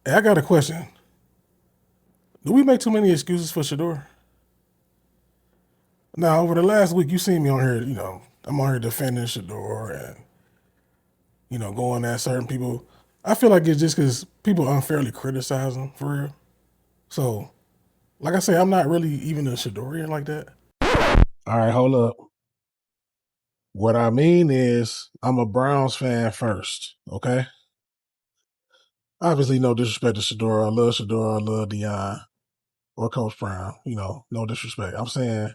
Hey, I got a question. Do we make too many excuses for Shedeur? Now, over the last week, you seen me on here, I'm on here defending Shedeur and, going at certain people. I feel like it's just because people unfairly criticize him for real. So, like I say, I'm not really even a Shedorian like that. All right, hold up. What I mean is, I'm a Browns fan first, okay? Obviously, no disrespect to Shedeur. I love Shedeur. I love Dion or Coach Brown. No disrespect. I'm saying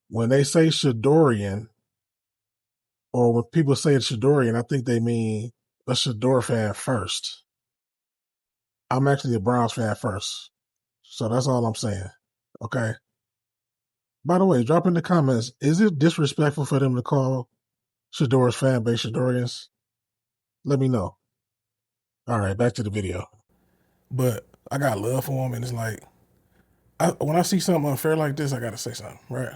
when they say Shedorian, or when people say Shedorian, I think they mean a Shedeur fan first. I'm actually a Browns fan first. So that's all I'm saying. Okay. By the way, drop in the comments, is it disrespectful for them to call Shedeur's fan base Shedorians? Let me know. All right, back to the video. But I got love for him, and it's like, when I see something unfair like this, I got to say something, right?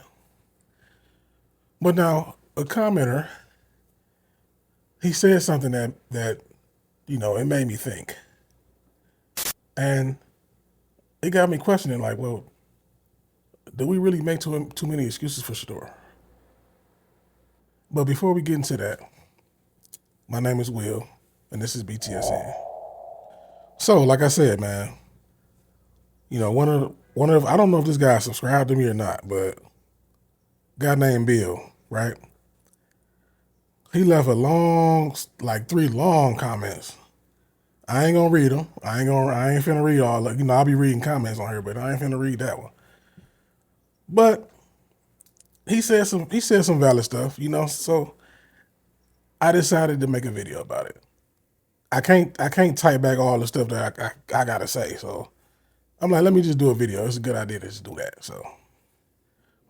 But now, a commenter, he said something that it made me think. And it got me questioning, like, well, do we really make too many excuses for Shedeur? But before we get into that, my name is Will, and this is BTSN. So, like I said, man, one of I don't know if this guy subscribed to me or not, but a guy named Bill, right? He left a long, like 3 long comments. I ain't gonna read them. I ain't finna read all. I'll be reading comments on here, but I ain't finna read that one. But he said some valid stuff, So I decided to make a video about it. I can't type back all the stuff that I gotta say. So I'm like, let me just do a video. It's a good idea to just do that. So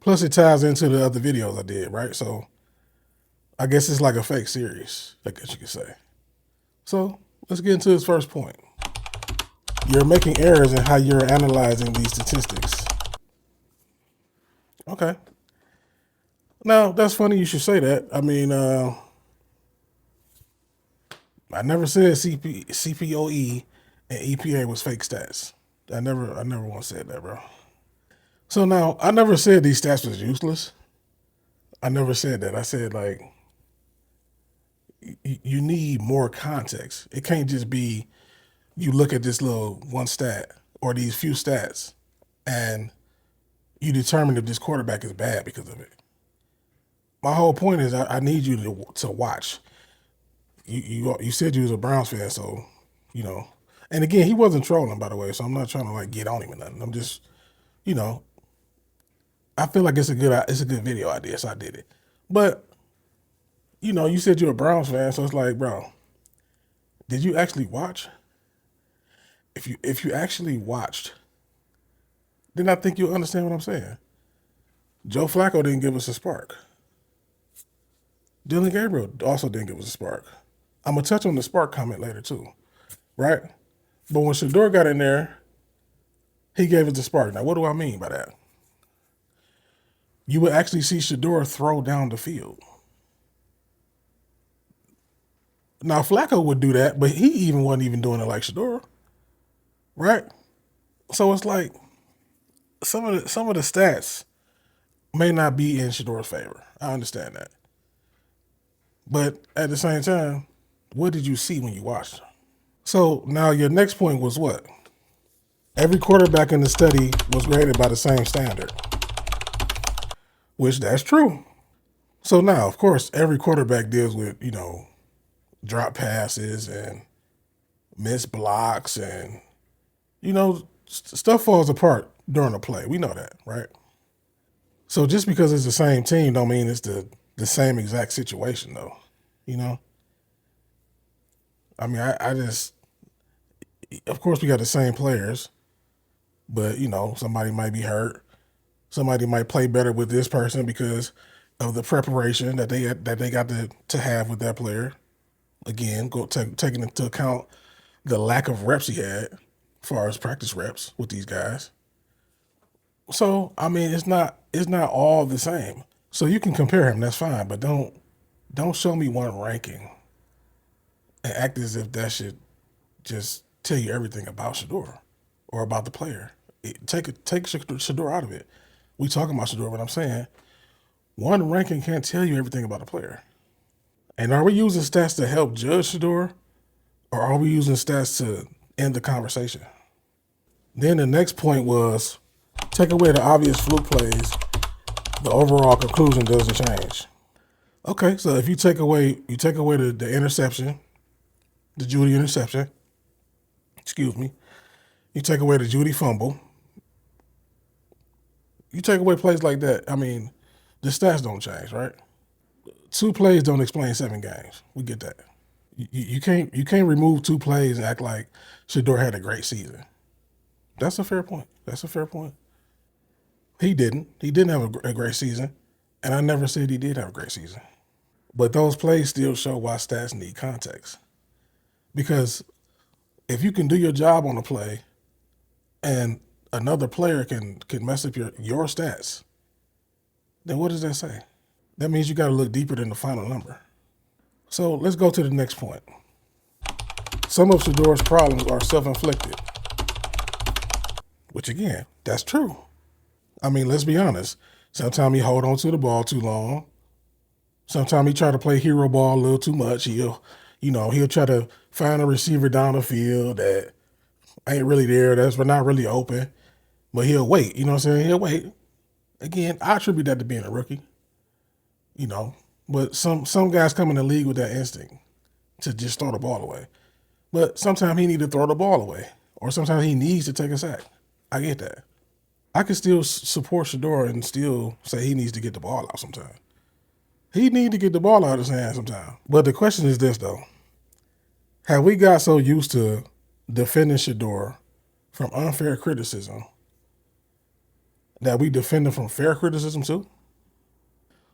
plus it ties into the other videos I did, right? So I guess it's like a fake series, I guess you could say. So let's get into his first point. You're making errors in how you're analyzing these statistics. Okay. Now that's funny you should say that. I mean, I never said CPOE and EPA was fake stats. I never once said that, bro. So now I never said these stats was useless. I never said that. I said like you need more context. It can't just be you look at this little one stat or these few stats and you determine if this quarterback is bad because of it. My whole point is I need you to watch. You said you was a Browns fan, so you know. And again, he wasn't trolling, by the way. So I'm not trying to like get on him or nothing. I'm just, you know, I feel like it's a good video idea, so I did it. But you said you're a Browns fan, so it's like, bro, did you actually watch? If you actually watched, then I think you'll understand what I'm saying. Joe Flacco didn't give us a spark. Dylan Gabriel also didn't give us a spark. I'm gonna touch on the spark comment later too, right? But when Shedeur got in there, he gave us the spark. Now, what do I mean by that? You would actually see Shedeur throw down the field. Now Flacco would do that, but he even wasn't even doing it like Shedeur, right? So it's like some of the stats may not be in Shedeur's favor. I understand that, but at the same time, what did you see when you watched? So now your next point was what? Every quarterback in the study was graded by the same standard, which that's true. So now, of course, every quarterback deals with drop passes and missed blocks and stuff falls apart during a play. We know that, right? So just because it's the same team don't mean it's the same exact situation though. You know? I mean, I just of course we got the same players, but somebody might be hurt. Somebody might play better with this person because of the preparation that they got to have with that player. Again, taking into account the lack of reps he had, as far as practice reps with these guys. So I mean, it's not all the same. So you can compare him, that's fine, but don't show me one ranking and act as if that should just tell you everything about Shedeur or about the player. Take Shedeur out of it. We talking about Shedeur, but I'm saying one ranking can't tell you everything about a player. And are we using stats to help judge Shedeur, or are we using stats to end the conversation? Then the next point was take away the obvious fluke plays, the overall conclusion doesn't change. Okay, so if you take away the interception, the Judy interception, excuse me, you take away the Judy fumble, you take away plays like that, I mean, the stats don't change, right? 2 plays don't explain 7 games. We get that. You can't remove 2 plays and act like Shedeur had a great season. That's a fair point. He didn't. He didn't have a great season, and I never said he did have a great season. But those plays still show why stats need context. Because if you can do your job on a play, and another player can mess up your stats, then what does that say? That means you got to look deeper than the final number. So let's go to the next point. Some of Shedeur's problems are self-inflicted. Which again, that's true. I mean, let's be honest. Sometimes he hold on to the ball too long. Sometimes he try to play hero ball a little too much. He'll try to find a receiver down the field that ain't really there, that's not really open, but he'll wait. You know what I'm saying? He'll wait. Again, I attribute that to being a rookie. But some guys come in the league with that instinct to just throw the ball away. But sometimes he need to throw the ball away, or sometimes he needs to take a sack. I get that. I can still support Shedeur and still say he needs to get the ball out sometime. He need to get the ball out of his hand sometime. But the question is this, though. Have we got so used to defending Shedeur from unfair criticism that we defend him from fair criticism too?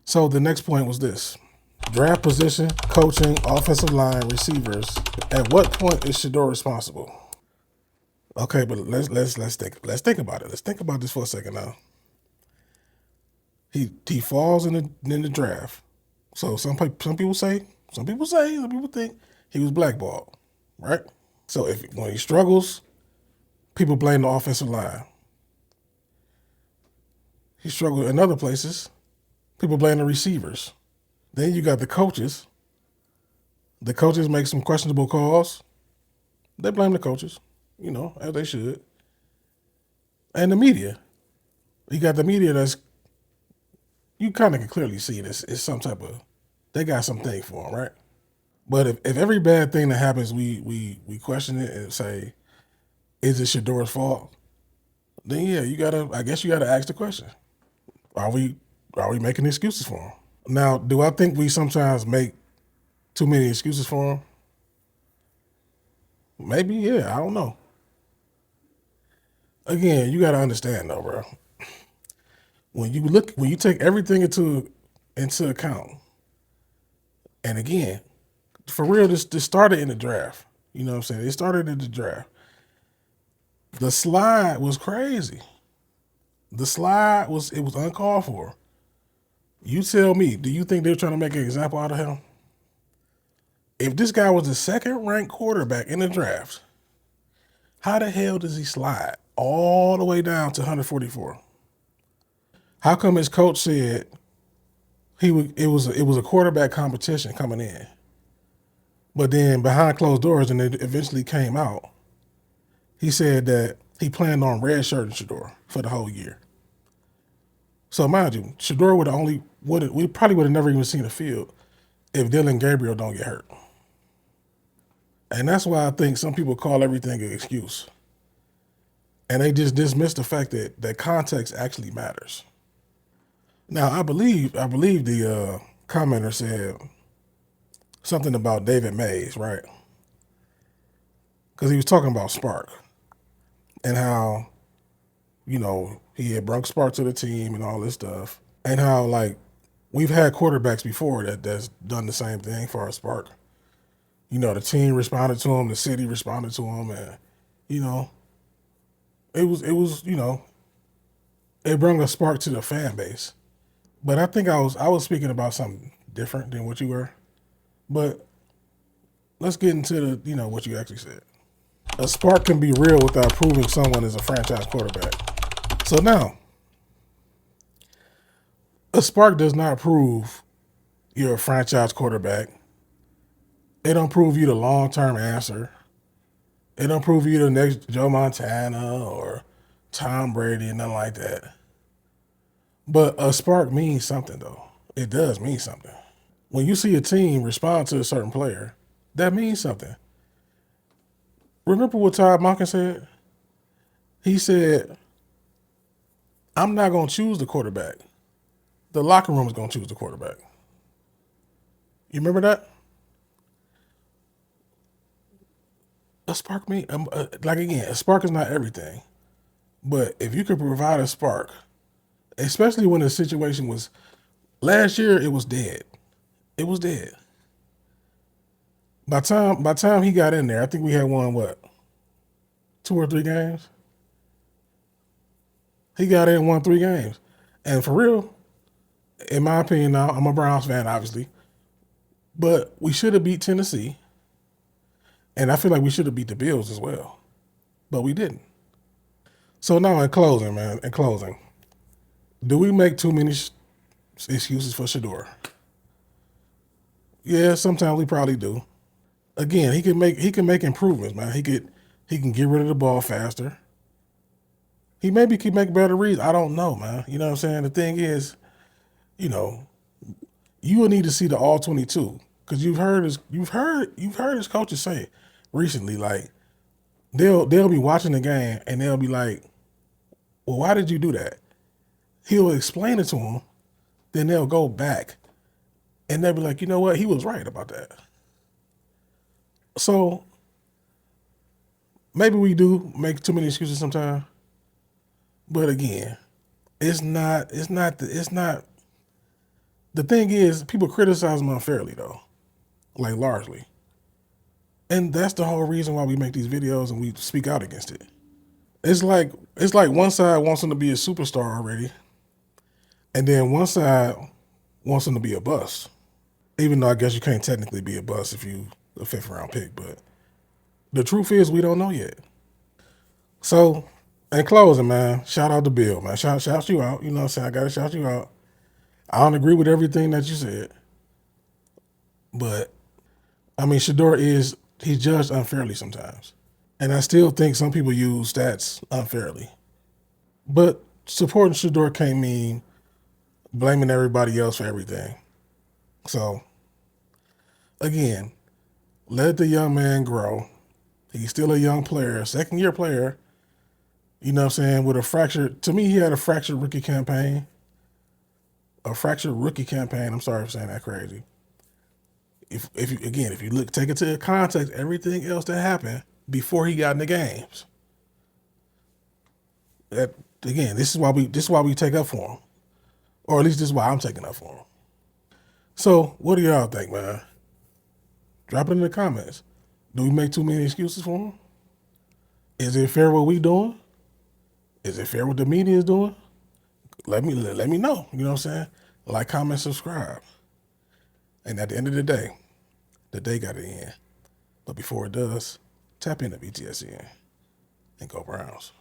So the next point was this. Draft position, coaching, offensive line, receivers. At what point is Shedeur responsible? Okay, but let's think about it. Let's think about this for a second now. He falls in the draft. So some people think he was blackballed, right? So when he struggles, people blame the offensive line. He struggled in other places, people blame the receivers. Then you got the coaches. The coaches make some questionable calls. They blame the coaches, as they should. And the media. You got the media you kind of can clearly see this is some type of, they got something for them, right? But if every bad thing that happens, we question it and say, is it Shedeur's fault? Then yeah, I guess you gotta ask the question. Are we making excuses for him? Now, do I think we sometimes make too many excuses for him? Maybe, yeah, I don't know. Again, you gotta understand though, bro. When you take everything into account, and again, for real, this started in the draft. You know what I'm saying? It started in the draft. The slide was crazy. The slide was uncalled for. You tell me, do you think they're trying to make an example out of him? If this guy was the 2nd ranked quarterback in the draft, how the hell does he slide all the way down to 144? How come his coach said it was a quarterback competition coming in, but then behind closed doors, and it eventually came out, he said that he planned on redshirting Shedeur for the whole year. So mind you, Shedeur we probably would have never even seen the field if Dylan Gabriel don't get hurt. And that's why I think some people call everything an excuse. And they just dismiss the fact that context actually matters. Now, I believe the commenter said something about David Mays, right? Because he was talking about Spark and how, he had brought Spark to the team and all this stuff. And how, we've had quarterbacks before that's done the same thing for our Spark. The team responded to him, the city responded to him, and, it was it brought a spark to the fan base. But I think I was speaking about something different than what you were. But let's get into what you actually said. a spark can be real without proving someone is a franchise quarterback. So now, a spark does not prove you're a franchise quarterback. It don't prove you the long-term answer. It don't prove you the next Joe Montana or Tom Brady and nothing like that. But a spark means something, though. It does mean something. When you see a team respond to a certain player, that means something. Remember what Todd Monken said? He said, I'm not going to choose the quarterback. The locker room is going to choose the quarterback. You remember that? A spark means, like again, a spark is not everything. But if you could provide a spark, especially when the situation was, last year it was dead. It was dead. By time he got in there, I think we had won what, 2 or 3 games. He got in and won 3 games, and for real, in my opinion, now I'm a Browns fan, obviously, but we should have beat Tennessee, and I feel like we should have beat the Bills as well, but we didn't. So now, in closing, man, do we make too many excuses for Shedeur? Yeah, sometimes we probably do. Again, he can make improvements, man. He can get rid of the ball faster. He maybe can make better reads. I don't know, man. You know what I'm saying? The thing is, you know, you will need to see the all 22 because you've heard his coaches say recently, like they'll be watching the game and they'll be like, well, why did you do that? He'll explain it to them, then they'll go back and they'll be like, you know what, he was right about that. So maybe we do make too many excuses sometimes, but again, it's not. The thing is, people criticize him unfairly though, like largely. And that's the whole reason why we make these videos and we speak out against it. It's like one side wants him to be a superstar already, and then one side wants him to be a bust. Even though I guess you can't technically be a bust if you a fifth round pick, but the truth is we don't know yet. So, in closing, man, shout out to Bill, man. Shout you out. You know what I'm saying? I gotta shout you out. I don't agree with everything that you said, but I mean Shedeur is he's judged unfairly sometimes. And I still think some people use stats unfairly. But supporting Shedeur can't mean blaming everybody else for everything. So, again, let the young man grow. He's still a young player, second year player. You know what I'm saying? With a fractured, to me, he had a fractured rookie campaign. A fractured rookie campaign. I'm sorry for saying that crazy. If you look, take it to context, everything else that happened before he got in the games. That again, this is why we take up for him, or at least this is why I'm taking up for him. So, what do y'all think, man? Drop it in the comments. Do we make too many excuses for him? Is it fair what we doing? Is it fair what the media is doing? Let me know. You know what I'm saying? Like, comment, subscribe. And at the end of the day got to end. But before it does, tap into BTSN and go Browns.